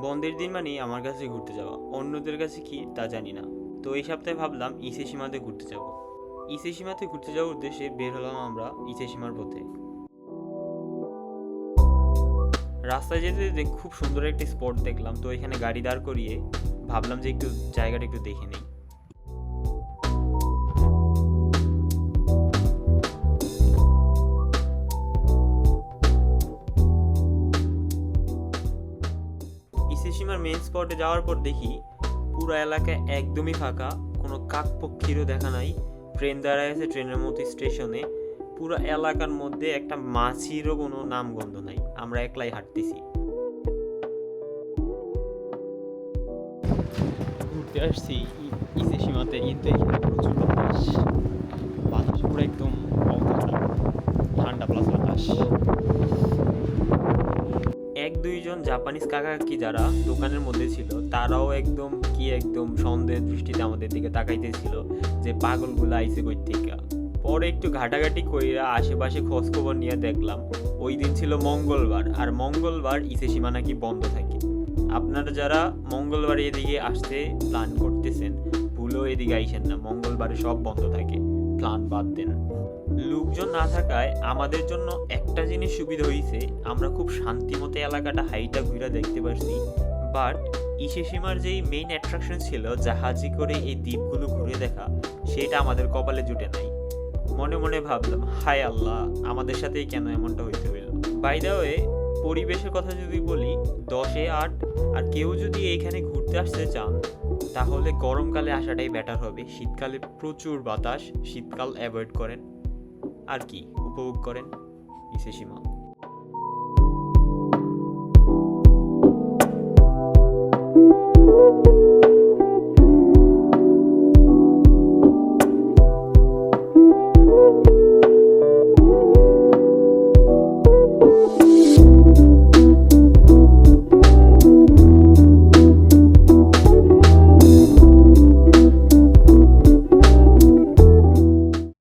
বন্ধের দিন মানেই আমার কাছে ঘুরতে যাওয়া, অন্যদের কাছে কি তা জানি না। তো এই সপ্তাহে ভাবলাম ইসেশিমাতে ঘুরতে যাব। ইসেশিমাতে ঘুরতে যাওয়ার উদ্দেশ্যে বের হলাম আমরা ইসেশিমার পথে। রাস্তায় যেতে যেতে খুব সুন্দর একটা স্পট দেখলাম, তো এখানে গাড়ি দাঁড় করিয়ে ভাবলাম যে একটু জায়গাটা একটু দেখে নিই। ইসেশিমার মেইন স্পটে যাওয়ার পর দেখি পুরো এলাকা একদমই ফাঁকা, কোনো কাক পক্ষীরও দেখা নাই। ট্রেন দাঁড়ায় আছে ট্রেনের মতো স্টেশনে। পুরো এলাকার মধ্যে একটা মাছিরও কোনো নামগন্ধ নাই, আমরা একলাই হাঁটতেছি। ঘুরতে আসছি ইসেশিমাতে, কিন্তু এখানে প্রচুর বাতাস। বাতাস পুরো একদম অবস্থা ঠান্ডা প্লাস বাতাস। এক দুইজন জাপানিজ কাকা কাকি যারা দোকানের মধ্যে ছিল, তারাও একদম সন্দেহ দৃষ্টিতে আমাদের দিকে তাকাইতেছিল যে পাগলগুলো আইছে কই থেকে। পরে একটু ঘাটাঘাটি কইরা আশেপাশে খোঁজ খবর নিয়ে দেখলাম ওই দিন ছিল মঙ্গলবার, আর মঙ্গলবার ইসেশিমা নাকি বন্ধ থাকে। আপনারা যারা মঙ্গলবার এদিকে আসতে প্ল্যান করতেছেন, ভুলেও এদিকে আইসেন না, মঙ্গলবারে সব বন্ধ থাকে, প্ল্যান বাদ দেন। লোকজন না থাকায় আমাদের জন্য একটা জিনিস সুবিধা হয়েছে, আমরা খুব শান্তিমতো এলাকাটা হাইটা ঘুরে দেখতে পারছি। বাট ইসেশিমার যেই মেইন অ্যাট্রাকশন ছিল জাহাজে করে এই দ্বীপগুলো ঘুরে দেখা, সেটা আমাদের কপালে জুটে নাই। মনে মনে ভাবলাম, হায় আল্লাহ, আমাদের সাথেই কেন এমনটা হইতে হইল। বাই দ্য ওয়ে, পরিবেশের কথা যদি বলি 10-এ 8। আর কেউ যদি এইখানে ঘুরতে আসতে চান তাহলে গরমকালে আসাটাই বেটার হবে। শীতকালে প্রচুর বাতাস, শীতকাল অ্যাভয়েড করেন আর কি উপভোগ করেন ইসেশিমা।